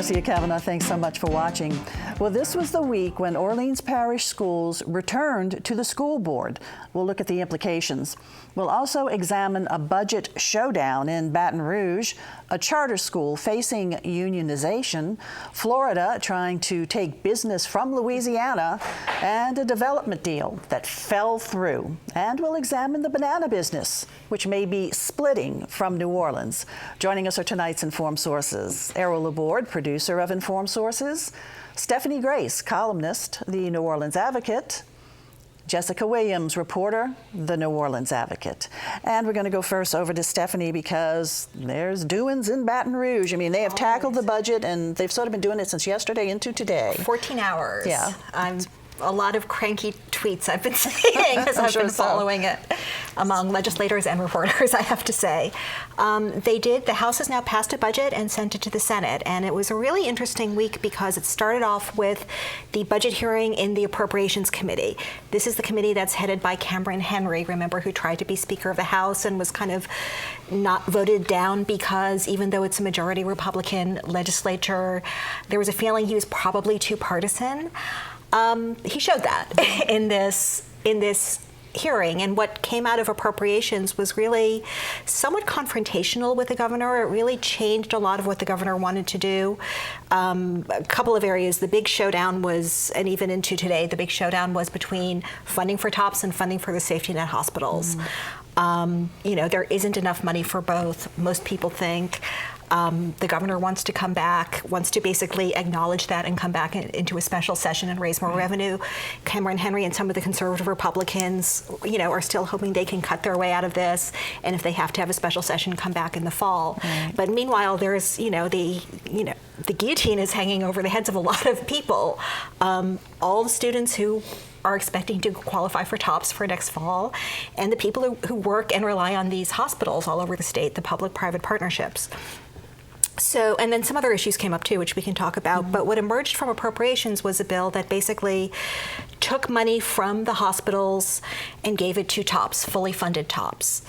Marcia Kavanaugh. Thanks so much for watching. Well, this was the week when Orleans Parish schools returned to the school board. We'll look at the implications. We'll also examine a budget showdown in Baton Rouge, a charter school facing unionization, Florida trying to take business from Louisiana, and a development deal that fell through. And we'll examine the banana business, which may be splitting from New Orleans. Joining us are tonight's Informed Sources. Errol, Laborde, producer of Informed Sources. Stephanie Grace, columnist, The New Orleans Advocate. Jessica Williams, reporter, The New Orleans Advocate. And we're going to go first over to Stephanie because there's doings in Baton Rouge. I mean, they have tackled the budget and they've sort of been doing it since yesterday into today. 14 hours. Yeah. A lot of cranky tweets I've been seeing as I've been following it among legislators and reporters, I have to say. The House has now passed a budget and sent it to the Senate. And it was a really interesting week because it started off with the budget hearing in the Appropriations Committee. This is the committee that's headed by Cameron Henry, remember, who tried to be Speaker of the House and was kind of not voted down because even though it's a majority Republican legislature, there was a feeling he was probably too partisan. He showed that in this hearing, and what came out of appropriations was really somewhat confrontational with the governor. It really changed a lot of what the governor wanted to do. A couple of areas, the big showdown was, and even into today, the big showdown was between funding for TOPS and funding for the safety net hospitals. There isn't enough money for both, most people think. The governor wants to basically acknowledge that and come back into a special session and raise more revenue. Cameron Henry and some of the conservative Republicans, are still hoping they can cut their way out of this, and if they have to have a special session, come back in the fall. But meanwhile, there's, the guillotine is hanging over the heads of a lot of people. All the students who are expecting to qualify for TOPS for next fall, and the people who work and rely on these hospitals all over the state, the public-private partnerships. So, and then some other issues came up too, which we can talk about. But what emerged from appropriations was a bill that basically took money from the hospitals and gave it to TOPS, fully funded TOPS.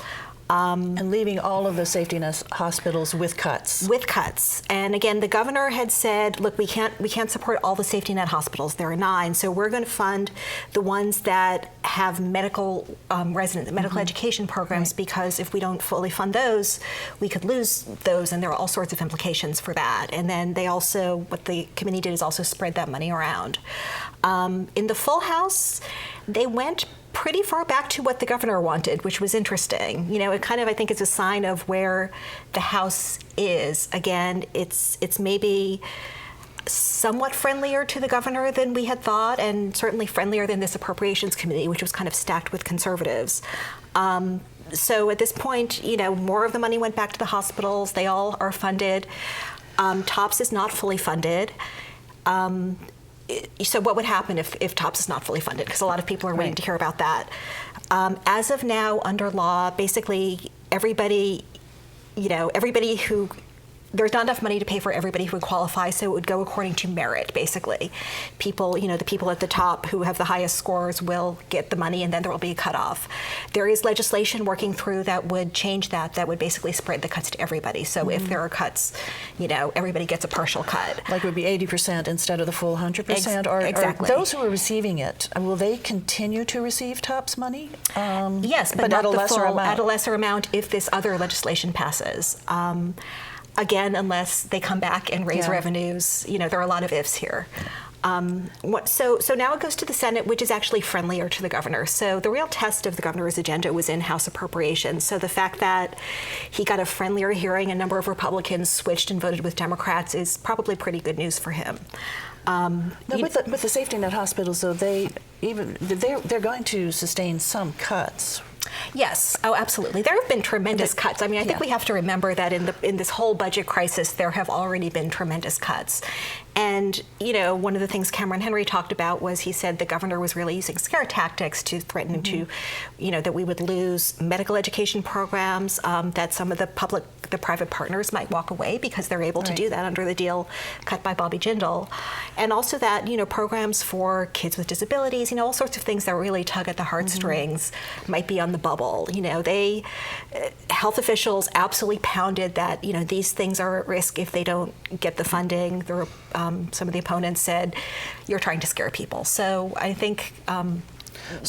And leaving all of the safety net hospitals with cuts. With cuts. And again, the governor had said, look, we can't support all the safety net hospitals. There are 9. So we're going to fund the ones that have medical medical education programs, because if we don't fully fund those, we could lose those, and there are all sorts of implications for that. And then they also, what the committee did is also spread that money around. In the full House, they went pretty far back to what the governor wanted, which was interesting. It kind of, I think, is a sign of where the House is. Again, it's maybe somewhat friendlier to the governor than we had thought, and certainly friendlier than this Appropriations Committee, which was kind of stacked with conservatives. So at this point, more of the money went back to the hospitals. They all are funded. TOPS is not fully funded. So what would happen if TOPS is not fully funded? Because a lot of people are waiting to hear about that. As of now, under law, basically everybody who, there's not enough money to pay for everybody who would qualify, so it would go according to merit, basically. People, the people at the top who have the highest scores will get the money, and then there will be a cutoff. There is legislation working through that would change that would basically spread the cuts to everybody. So if there are cuts, everybody gets a partial cut. Like it would be 80% instead of the full 100%? Exactly. Or those who are receiving it, will they continue to receive TOPS money? Yes, but not at a lesser amount if this other legislation passes. Again, unless they come back and raise revenues, there are a lot of ifs here. So now it goes to the Senate, which is actually friendlier to the governor. So the real test of the governor's agenda was in House appropriations. So the fact that he got a friendlier hearing, a number of Republicans switched and voted with Democrats, is probably pretty good news for him. With the safety net hospitals, though, they're going to sustain some cuts. Yes. Oh, absolutely. There have been tremendous cuts. I mean, I think we have to remember that in this whole budget crisis, there have already been tremendous cuts. And, one of the things Cameron Henry talked about was he said the governor was really using scare tactics to threaten to, that we would lose medical education programs, that some of the private partners might walk away because they're able to do that under the deal cut by Bobby Jindal. And also that, programs for kids with disabilities, studies, all sorts of things that really tug at the heartstrings might be on the bubble. Health officials absolutely pounded that, these things are at risk if they don't get the funding. Some of the opponents said, you're trying to scare people. So I think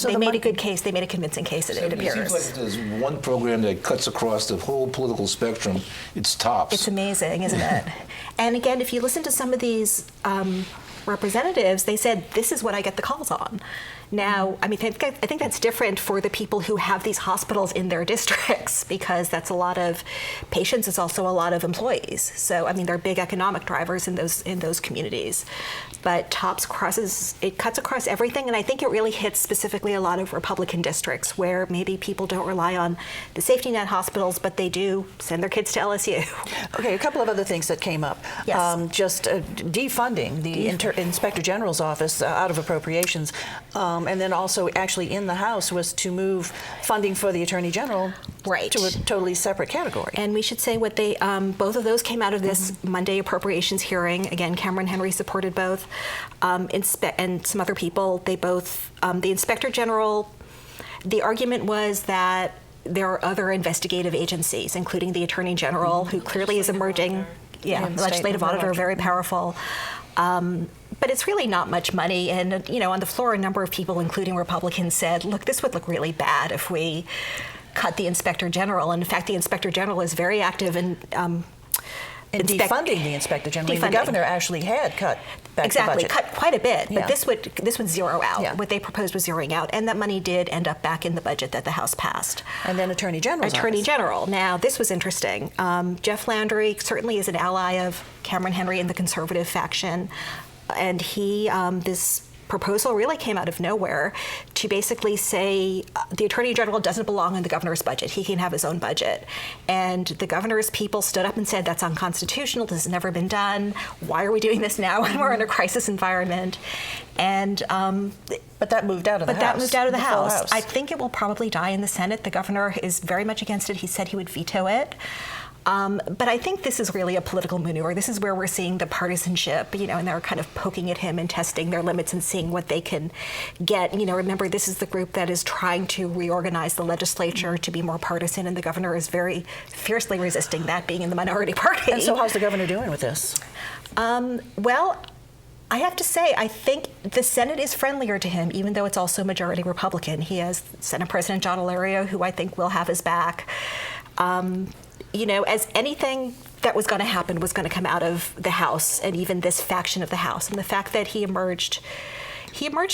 they made a good case. They made a convincing case, it appears. It seems like there's one program that cuts across the whole political spectrum. It's TOPS. It's amazing, isn't it? And again, if you listen to some of these representatives, they said, this is what I get the calls on. Now, I think that's different for the people who have these hospitals in their districts, because that's a lot of patients. It's also a lot of employees. So, they're big economic drivers in those communities. But TOPS cuts across everything, and I think it really hits specifically a lot of Republican districts where maybe people don't rely on the safety net hospitals, but they do send their kids to LSU. Okay, a couple of other things that came up. Yes. Just defunding the Inspector General's office out of appropriations. And then also actually in the House was to move funding for the Attorney General to a totally separate category. And we should say what they, both of those came out of this Monday appropriations hearing. Again, Cameron Henry supported both, and some other people. They both, the Inspector General, the argument was that there are other investigative agencies, including the Attorney General, who clearly is emerging. Yeah, the legislative auditor, very powerful. But it's really not much money. And, on the floor, a number of people, including Republicans, said, look, this would look really bad if we cut the Inspector General. And in fact, the Inspector General is very active in defunding the Inspector General. The governor actually had cut back the budget. Cut quite a bit. But this would zero out. Yeah. What they proposed was zeroing out. And that money did end up back in the budget that the House passed. And then Attorney General. Now, this was interesting. Jeff Landry certainly is an ally of Cameron Henry and the conservative faction. And this proposal really came out of nowhere to basically say the Attorney General doesn't belong in the governor's budget. He can have his own budget. And the governor's people stood up and said, that's unconstitutional. This has never been done. Why are we doing this now when we're in a crisis environment? And but that moved out of the House. But that moved out of the House. I think it will probably die in the Senate. The governor is very much against it. He said he would veto it. But I think this is really a political maneuver. This is where we're seeing the partisanship, and they're kind of poking at him and testing their limits and seeing what they can get. Remember, this is the group that is trying to reorganize the legislature to be more partisan, and the governor is very fiercely resisting that, being in the minority party. And so how's the governor doing with this? Well, I have to say, I think the Senate is friendlier to him, even though it's also majority Republican. He has Senate President John Alario, who I think will have his back. As anything that was going to happen was going to come out of the House and even this faction of the House. And the fact that he emerged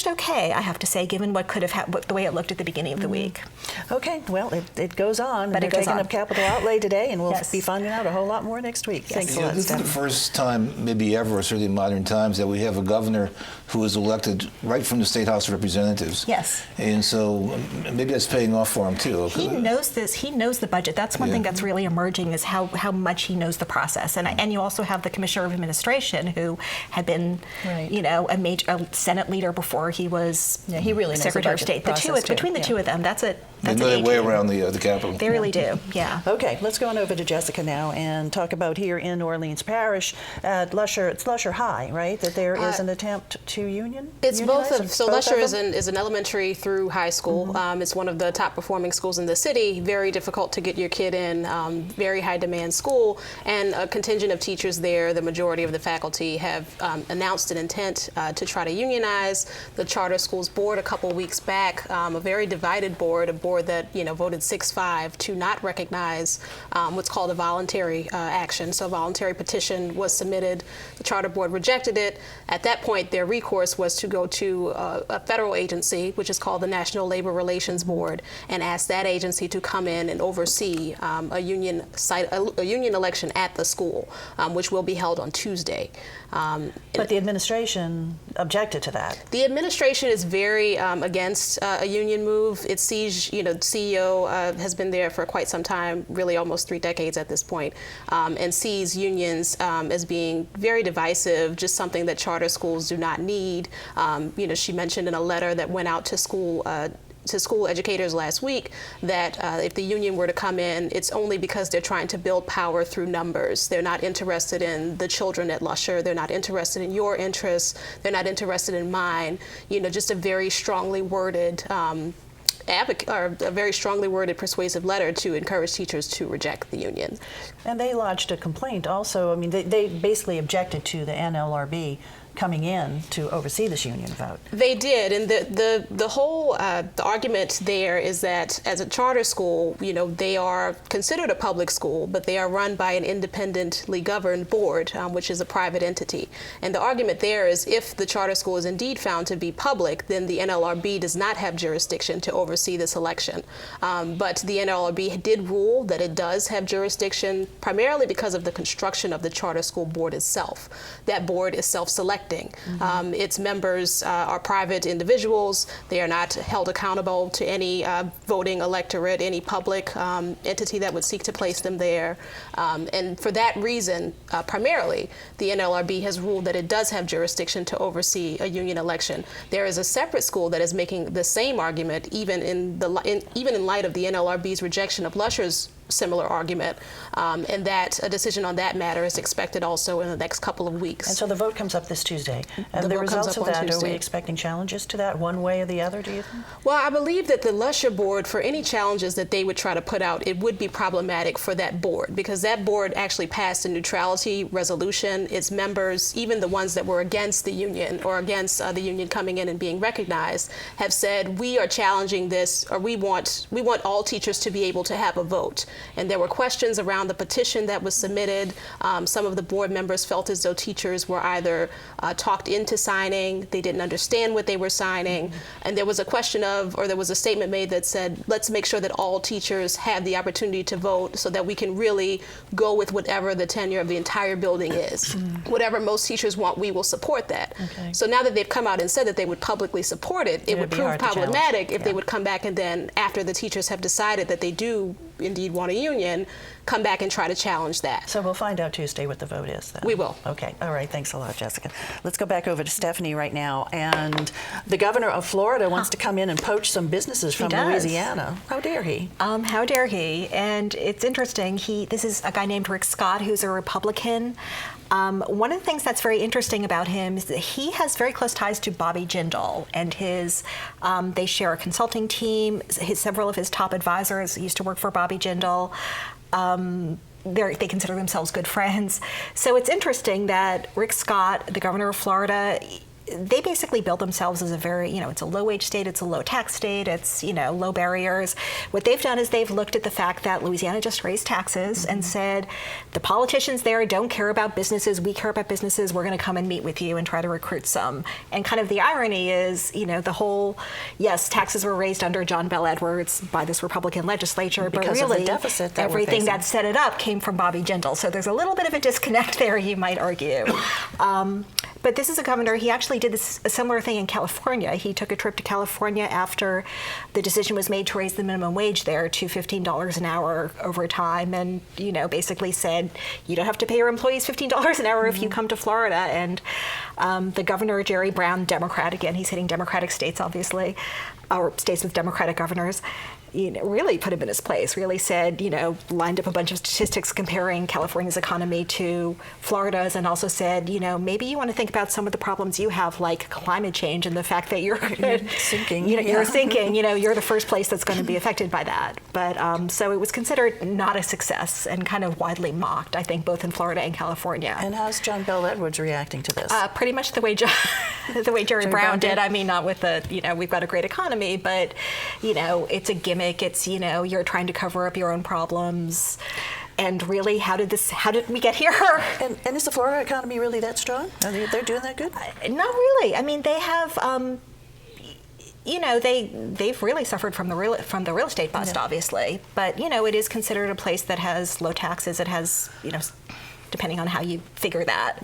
okay, I have to say, given what could have happened, the way it looked at the beginning of the week. Okay, well, it goes on. But they're taking up capital outlay today, and we'll be finding out a whole lot more next week. Yes. Thanks a lot, This is the first time, maybe ever, or certainly in modern times, that we have a governor who was elected right from the State House of Representatives. Yes. And so maybe that's paying off for him, too. He knows this. He knows the budget. That's one thing that's really emerging, is how much he knows the process. And you also have the Commissioner of Administration, who had been, a Senate leader before he was he really knows Secretary of State. Between the two of them, that's it. They know their way around the Capitol. They really do, yeah. Okay, let's go on over to Jessica now and talk about here in Orleans Parish at Lusher High, right? That there is an attempt to unionize? It's both of, so Lusher is an elementary through high school. It's one of the top performing schools in the city. Very difficult to get your kid in, very high demand school, and a contingent of teachers there, the majority of the faculty, have announced an intent to try to unionize. The Charter Schools Board a couple weeks back, a very divided board, a board that voted 6-5 to not recognize what's called a voluntary action. So a voluntary petition was submitted. The Charter Board rejected it. At that point, their recourse was to go to a federal agency, which is called the National Labor Relations Board, and ask that agency to come in and oversee a union election at the school, which will be held on Tuesday. But the administration objected to that. The administration is very against a union move. It sees, CEO has been there for quite some time, really almost 3 decades at this point, and sees unions as being very divisive, just something that charter schools do not need. She mentioned in a letter that went out to school to school educators last week that if the union were to come in, it's only because they're trying to build power through numbers. They're not interested in the children at Lusher. They're not interested in your interests. They're not interested in mine. Just a very strongly worded a very strongly worded persuasive letter to encourage teachers to reject the union. And they lodged a complaint also. I mean, they basically objected to the NLRB coming in to oversee this union vote. They did, and the whole the argument there is that as a charter school, they are considered a public school, but they are run by an independently governed board, which is a private entity. And the argument there is if the charter school is indeed found to be public, then the NLRB does not have jurisdiction to oversee this election. But the NLRB did rule that it does have jurisdiction, primarily because of the construction of the charter school board itself. That board is self-selecting. Its members are private individuals. They are not held accountable to any voting electorate, any public entity that would seek to place them there. And for that reason, primarily, the NLRB has ruled that it does have jurisdiction to oversee a union election. There is a separate school that is making the same argument, even in light of the NLRB's rejection of Lusher's similar argument, and that a decision on that matter is expected also in the next couple of weeks. And so the vote comes up this Tuesday. And the results of that, are we expecting challenges to that one way or the other, do you think? Well, I believe that the Lusher board, for any challenges that they would try to put out, it would be problematic for that board, because that board actually passed a neutrality resolution. Its members, even the ones that were against the union or against the union coming in and being recognized, have said, we are challenging this, or we want all teachers to be able to have a vote. And there were questions around the petition that was submitted. Some of the board members felt as though teachers were either talked into signing, they didn't understand what they were signing, and there was a question of, or there was a statement made that said, let's make sure that all teachers have the opportunity to vote so that we can really go with whatever the tenure of the entire building is. Whatever most teachers want, we will support that. Okay. So now that they've come out and said that they would publicly support it, it would prove problematic if they would come back and then, after the teachers have decided that they do indeed want a union, come back and try to challenge that. So we'll find out Tuesday what the vote is then. We will. Okay. All right. Thanks a lot, Jessica. Let's go back over to Stephanie right now. And the governor of Florida wants to come in and poach some businesses from Louisiana. How dare he? How dare he? And it's interesting. This is a guy named Rick Scott, who's a Republican. One of the things that's very interesting about him is that he has very close ties to Bobby Jindal, and they share a consulting team. Several of his top advisors used to work for Bobby Jindal. They consider themselves good friends. So it's interesting that Rick Scott, the governor of Florida, they basically build themselves as a very, it's a low-wage state, it's a low-tax state, it's, low barriers. What they've done is they've looked at the fact that Louisiana just raised taxes and said, the politicians there don't care about businesses, we care about businesses, we're going to come and meet with you and try to recruit some. And kind of the irony is, the whole, yes, taxes were raised under John Bel Edwards by this Republican legislature, but really everything that set it up came from Bobby Jindal. So there's a little bit of a disconnect there, you might argue. But this is a governor, he actually did a similar thing in California. He took a trip to California after the decision was made to raise the minimum wage there to $15 an hour over time, and basically said, you don't have to pay your employees $15 an hour if you come to Florida. And the governor, Jerry Brown, Democrat, again, he's hitting Democratic states, obviously, or states with Democratic governors, really put him in his place, really said, lined up a bunch of statistics comparing California's economy to Florida's, and also said, maybe you want to think about some of the problems you have, like climate change and the fact that you're sinking. You're sinking. You're the first place that's going to be affected by that. But so it was considered not a success and kind of widely mocked, I think, both in Florida and California. And how's John Bel Edwards reacting to this? Pretty much the way Jerry Brown did. I mean, not with the, we've got a great economy, but, it's a gimmick. It's, you're trying to cover up your own problems. And really, how did we get here? And is the Florida economy really that strong? They're doing that good? Not really. I mean, they have, they've really suffered from the real estate bust, obviously. But, it is considered a place that has low taxes. It has, depending on how you figure that.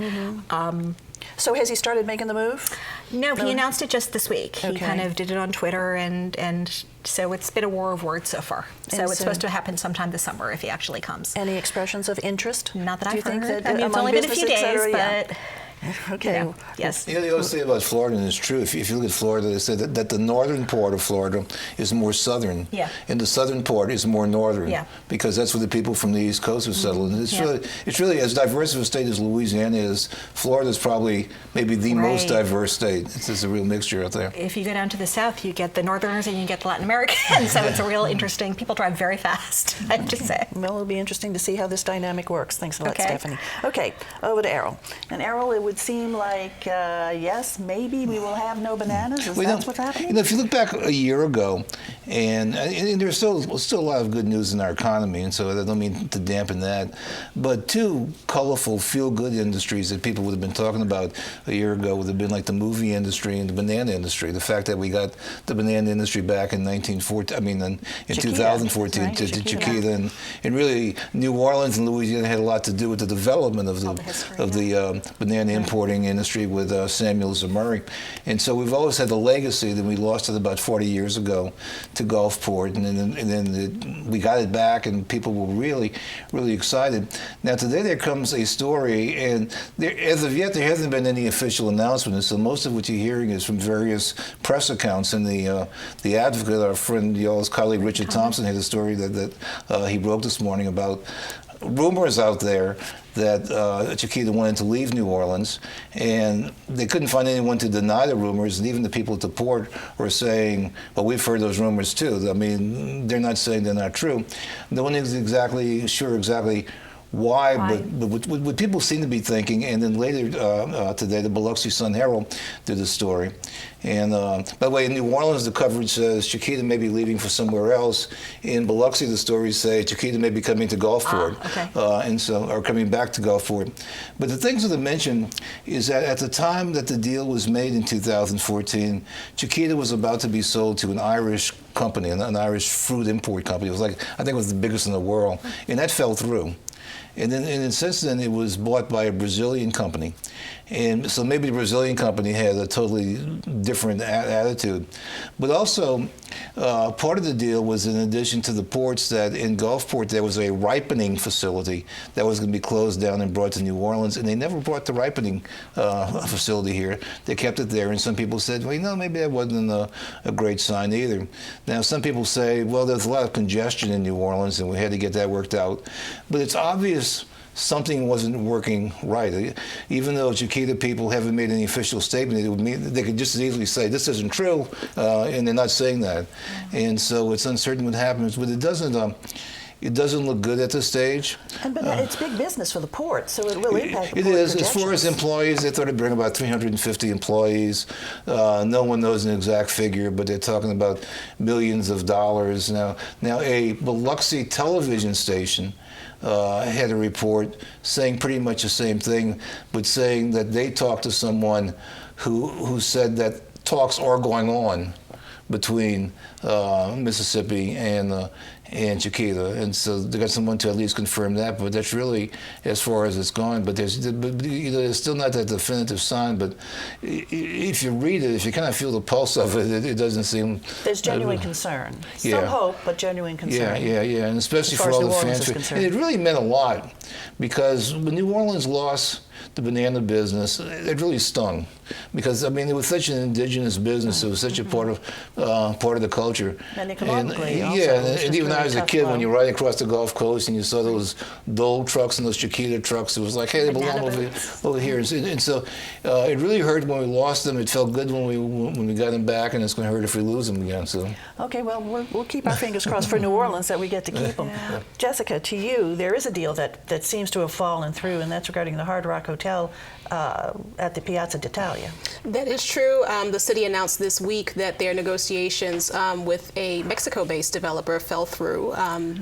So has he started making the move? No, he announced it just this week. Okay. He kind of did it on Twitter, and so it's been a war of words so far. So it's supposed to happen sometime this summer if he actually comes. Any expressions of interest? Not that I've heard. It's only been a few days, but... Okay. You know, yes. You know, they always say about Florida, and it's true. If you look at Florida, they say that the northern part of Florida is more southern, Yeah. and the southern part is more northern, Yeah. because that's where the people from the East Coast have settled. And it's really as diverse of a state as Louisiana is. Florida is probably maybe the most Right. diverse state. It's a real mixture out there. If you go down to the south, you get the Northerners and you get the Latin Americans. So it's a real interesting. People drive very fast, I have to say. Well, it'll be interesting to see how this dynamic works. Thanks a lot, Okay. Stephanie. Okay, over to Errol. And Errol, it would seem like, yes, maybe we will have no bananas. Is that what's happening? You know, if you look back a year ago, and there's still a lot of good news in our economy, and so I don't mean to dampen that, but two colorful, feel-good industries that people would have been talking about a year ago would have been like the movie industry and the banana industry. The fact that we got the banana industry back in 2014 Chiquita, right? to Chiquita. Chiquita, and really New Orleans and Louisiana had a lot to do with the development of the banana importing industry with Samuel Zamuri. And so we've always had the legacy that we lost it about 40 years ago to Gulfport, and then we got it back, and people were really, really excited. Now today there comes a story, and as of yet there hasn't been any official announcement, and so most of what you're hearing is from various press accounts. And the Advocate, our friend, y'all's colleague Richard Thompson, had a story that he broke this morning about rumors out there that Chiquita wanted to leave New Orleans, and they couldn't find anyone to deny the rumors, and even the people at the port were saying, well, we've heard those rumors too. I mean, they're not saying they're not true. No one is exactly sure why, but what people seem to be thinking, and then later today, the Biloxi Sun Herald did a story. And by the way, in New Orleans, the coverage says Chiquita may be leaving for somewhere else. In Biloxi, the stories say Chiquita may be coming to Gulfport, or coming back to Gulfport. But the things that I mentioned is that at the time that the deal was made in 2014, Chiquita was about to be sold to an Irish company, an Irish fruit import company. It was like, I think it was the biggest in the world, and that fell through. And then since then, it was bought by a Brazilian company. And so maybe the Brazilian company had a totally different attitude. But also, part of the deal was, in addition to the ports, that in Gulfport there was a ripening facility that was going to be closed down and brought to New Orleans. And they never brought the ripening facility here. They kept it there. And some people said, well, you know, maybe that wasn't a great sign either. Now, some people say, well, there's a lot of congestion in New Orleans, and we had to get that worked out. But it's obvious something wasn't working right. Even though Chiquita people haven't made any official statement, they could just as easily say, this isn't true, and they're not saying that. And so it's uncertain what happens, but it doesn't look good at this stage. But it's big business for the port, so it will impact the It port is. As far projections. as employees, they thought it'd bring about 350 employees. No one knows an exact figure, but they're talking about millions of dollars. Now a Biloxi television station had a report saying pretty much the same thing, but saying that they talked to someone who said that talks are going on between Mississippi and Chiquita, and so they got someone to at least confirm that. But that's really as far as it's gone. But there's still not that definitive sign. But if you read it, if you kind of feel the pulse of it, it doesn't seem. There's genuine concern. Yeah. Some hope, but genuine concern. Yeah, and especially As far for all as the New Orleans fans. is concerned. And it really meant a lot, because when New Orleans lost the banana business, it really stung, because I mean it was such an indigenous business. It was such a part of the culture. And economically, also, yeah, it's and just even really I was a tough kid, blow. when you ride across the Gulf Coast and you saw those Dole trucks and those Chiquita trucks, it was like, hey, they belong over here. And so it really hurt when we lost them. It felt good when we got them back, and it's going to hurt if we lose them again. So. Okay, well, we'll keep our fingers crossed for New Orleans that we get to keep them. Yeah. Jessica, to you, there is a deal that seems to have fallen through, and that's regarding the Hard Rock Hotel at the Piazza d'Italia. That is true. The city announced this week that their negotiations with a Mexico-based developer fell through.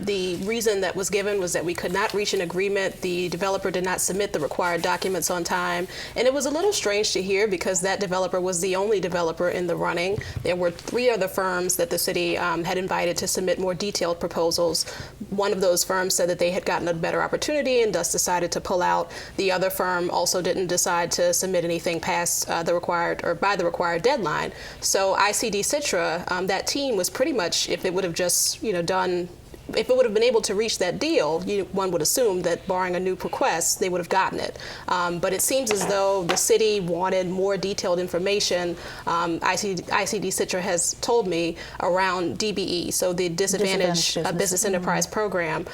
The reason that was given was that we could not reach an agreement. The developer did not submit the required documents on time. And it was a little strange to hear, because that developer was the only developer in the running. There were 3 other firms that the city had invited to submit more detailed proposals. One of those firms said that they had gotten a better opportunity and thus decided to pull out. The other firm also didn't decide to submit anything past by the required deadline. So ICD Citra, that team was pretty much, if it would have just done if it would have been able to reach that deal, one would assume that barring a new request, they would have gotten it. But it seems as though the city wanted more detailed information. ICD Citra has told me around DBE, so the Disadvantaged Business Enterprise Program,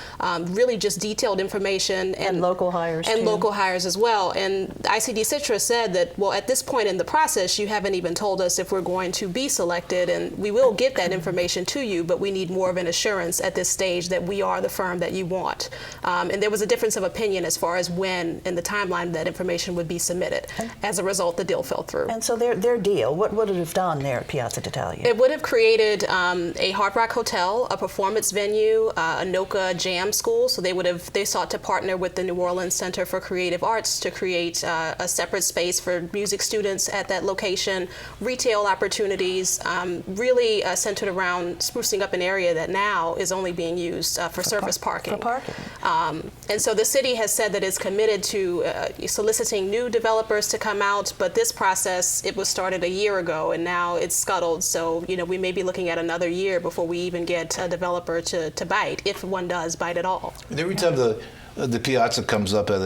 really just detailed information and local hires and too. Local hires as well. And ICD Citra said that, well, at this point in the process, you haven't even told us if we're going to be selected, and we will get that information to you, but we need more of an assurance at this stage that we are the firm that you want. And there was a difference of opinion as far as when in the timeline that information would be submitted. As a result, the deal fell through. And so their deal, what would it have done there at Piazza d'Italia? It would have created a Heartbreak Hotel, a performance venue, a NOCA jam school. So they sought to partner with the New Orleans Center for Creative Arts to create a separate space for music students at that location, retail opportunities, really centered around sprucing up an area that now is only being used for surface parking. For parking. And so the city has said that it's committed to soliciting new developers to come out, but this process, it was started a year ago and now it's scuttled. So, we may be looking at another year before we even get a developer to bite, if one does bite at all. And every time the Piazza comes up at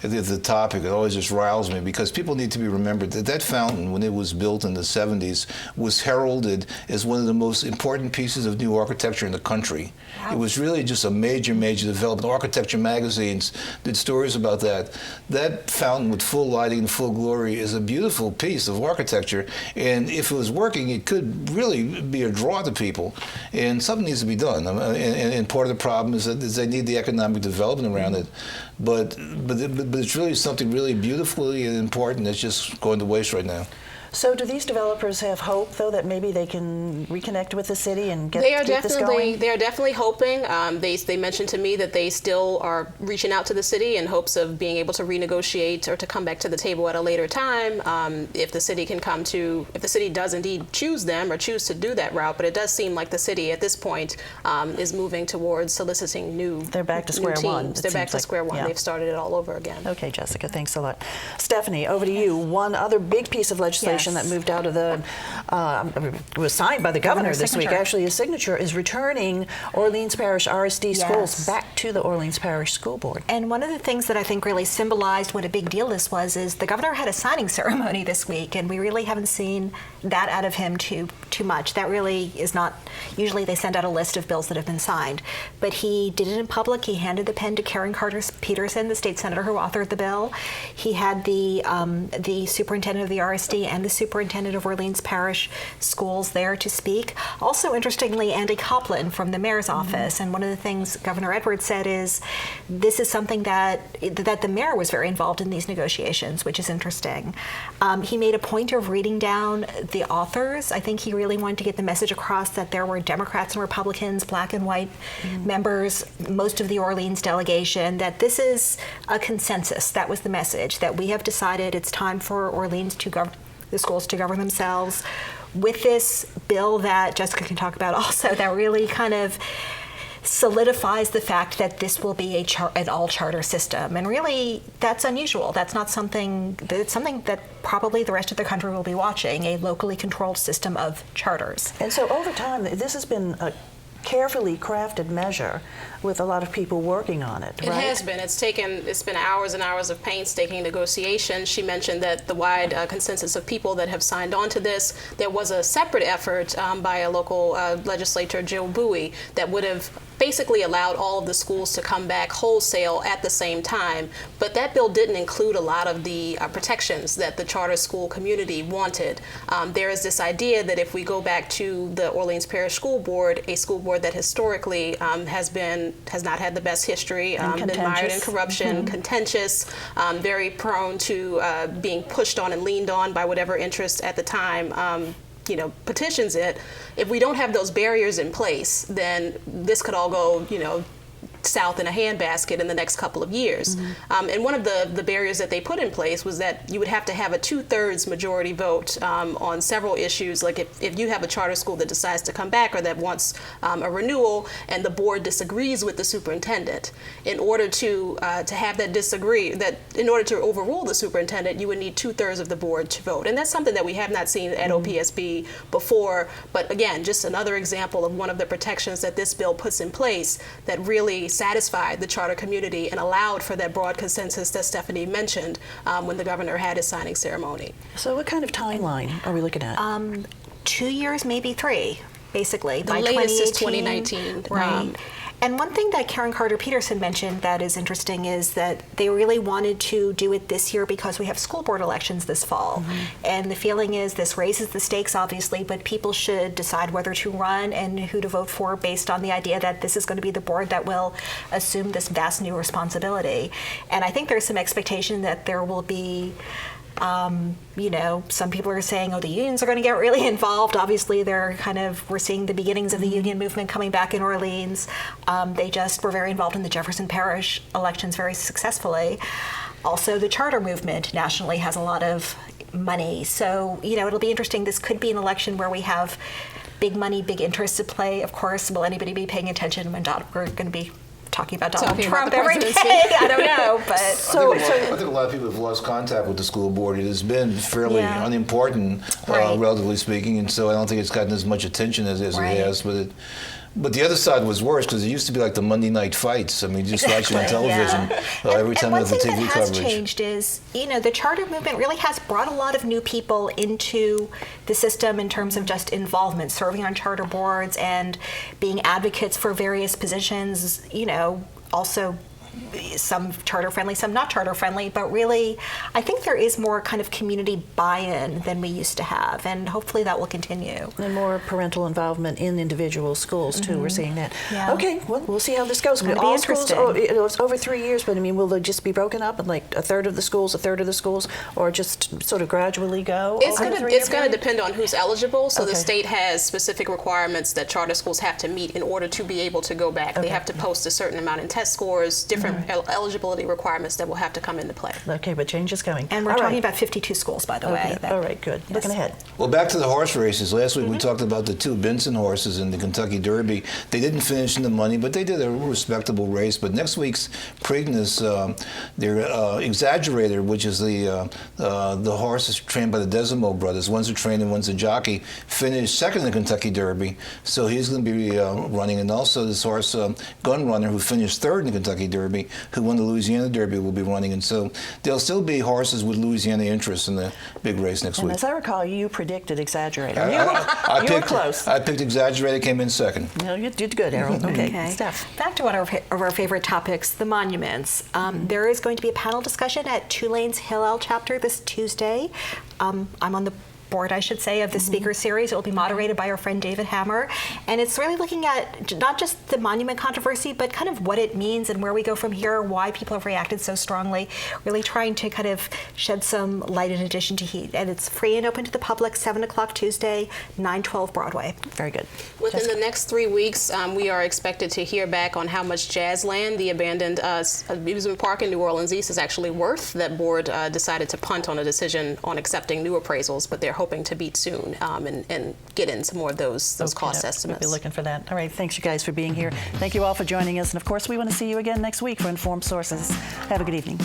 the topic, it always just riles me, because people need to be remembered that fountain, when it was built in the 70s, was heralded as one of the most important pieces of new architecture in the country. Wow. It was really just a major development. Architecture magazines did stories about that. That fountain with full lighting and full glory is a beautiful piece of architecture, and if it was working, it could really be a draw to people. And something needs to be done. And part of the problem is that they need the economic development around it. But it's really something really beautifully and important that's just going to waste right now. So do these developers have hope, though, that maybe they can reconnect with the city and get this going? They are definitely hoping. They mentioned to me that they still are reaching out to the city in hopes of being able to renegotiate or to come back to the table at a later time if the city does indeed choose them or choose to do that route. But it does seem like the city at this point is moving towards soliciting new teams. They're back to square one. They're back to square one. Yeah. They've started it all over again. Okay, Jessica, thanks a lot. Stephanie, over to you. One other big piece of legislation that moved out of was signed by the governor this week. Actually, his signature is returning Orleans Parish RSD schools back to the Orleans Parish School Board. And one of the things that I think really symbolized what a big deal this was is the governor had a signing ceremony this week, and we really haven't seen that out of him too much. That really is not, usually they send out a list of bills that have been signed, but he did it in public. He handed the pen to Karen Carter-Peterson, the state senator who authored the bill. He had the superintendent of the RSD and the superintendent of Orleans Parish Schools there to speak. Also, interestingly, Andy Copland from the mayor's office. And one of the things Governor Edwards said is this is something that the mayor was very involved in these negotiations, which is interesting. He made a point of reading down the authors. I think he really wanted to get the message across that there were Democrats and Republicans, black and white members, most of the Orleans delegation, that this is a consensus. That was the message, that we have decided it's time for Orleans the schools to govern themselves. With this bill that Jessica can talk about also, that really kind of solidifies the fact that this will be an all-charter system. And really, that's unusual. That's not something, it's something that probably the rest of the country will be watching, a locally controlled system of charters. And so over time, this has been a carefully crafted measure with a lot of people working on it, right? It has been. It's been hours and hours of painstaking negotiation. She mentioned that the wide consensus of people that have signed on to this, there was a separate effort by a local legislator, Joe Bowie, that would have basically allowed all of the schools to come back wholesale at the same time. But that bill didn't include a lot of the protections that the charter school community wanted. There is this idea that if we go back to the Orleans Parish School Board, a school board that historically has not had the best history, been mired in corruption, contentious, very prone to being pushed on and leaned on by whatever interest at the time petitions it. If we don't have those barriers in place, then this could all go, south in a handbasket in the next couple of years. And one of the barriers that they put in place was that you would have to have a 2/3 majority vote on several issues. Like if you have a charter school that decides to come back or that wants a renewal and the board disagrees with the superintendent, in order to have that in order to overrule the superintendent, you would need 2/3 of the board to vote. And that's something that we have not seen at OPSB before. But again, just another example of one of the protections that this bill puts in place that really satisfied the charter community and allowed for that broad consensus that Stephanie mentioned when the governor had his signing ceremony. So what kind of timeline are we looking at? 2 years, maybe 3, basically. The by latest is 2018. 2019. Right. And one thing that Karen Carter-Peterson mentioned that is interesting is that they really wanted to do it this year because we have school board elections this fall. And the feeling is this raises the stakes, obviously, but people should decide whether to run and who to vote for based on the idea that this is going to be the board that will assume this vast new responsibility. And I think there's some expectation that there will be some people are saying, oh, the unions are going to get really involved. Obviously, we're seeing the beginnings of the union movement coming back in Orleans. They just were very involved in the Jefferson Parish elections very successfully. Also, the charter movement nationally has a lot of money. So, it'll be interesting. This could be an election where we have big money, big interests at play. Of course, will anybody be paying attention when we're going to be talking about Donald Trump every day? I don't know, but I think a lot of people have lost contact with the school board. It has been fairly unimportant, relatively speaking, and so I don't think it's gotten as much attention as it has. But the other side was worse because it used to be like the Monday night fights. I mean, just watching on television every time there's a TV coverage. And one thing that has changed is, the charter movement really has brought a lot of new people into the system in terms of just involvement, serving on charter boards and being advocates for various positions, also some charter friendly, some not charter friendly, but really I think there is more kind of community buy-in than we used to have, and hopefully that will continue. And more parental involvement in individual schools too. We're seeing that. Yeah. Okay, well, we'll see how this goes. It's All schools, it's over 3 years, but will they just be broken up in like a third of the schools, or just sort of gradually go? It's going to depend on who's eligible. So the state has specific requirements that charter schools have to meet in order to be able to go back. They have to post a certain amount in test scores, different eligibility requirements that will have to come into play. Okay, but change is coming. And we're talking about 52 schools, by the way. All right, good. Yes. Looking ahead. Well, back to the horse races. Last week we talked about the 2 Benson horses in the Kentucky Derby. They didn't finish in the money, but they did a respectable race. But next week's Preakness, their Exaggerator, which is the horse trained by the Desimo brothers. One's a trainer, one's a jockey. Finished second in the Kentucky Derby, so he's going to be running. And also this horse, Gunrunner, who finished third in the Kentucky Derby, who won the Louisiana Derby, will be running. And so there'll still be horses with Louisiana interests in the big race next week. And as I recall, you predicted Exaggerator. You were close. I picked Exaggerator, came in second. No, you did good, Errol. Okay. Steph. Back to one of our favorite topics, the monuments. There is going to be a panel discussion at Tulane's Hillel chapter this Tuesday. I'm on the board, I should say, of the speaker series. It will be moderated by our friend David Hammer, and it's really looking at not just the monument controversy, but kind of what it means and where we go from here, why people have reacted so strongly, really trying to kind of shed some light in addition to heat. And it's free and open to the public, 7 o'clock Tuesday, 912 Broadway. Very good. Within the next 3 weeks, we are expected to hear back on how much Jazzland, the abandoned amusement park in New Orleans East, is actually worth. That board decided to punt on a decision on accepting new appraisals, but they're hoping to beat soon and get in some more of those cost estimates. We'll be looking for that. All right, thanks you guys for being here. Thank you all for joining us, and of course we want to see you again next week for Informed Sources. Have a good evening.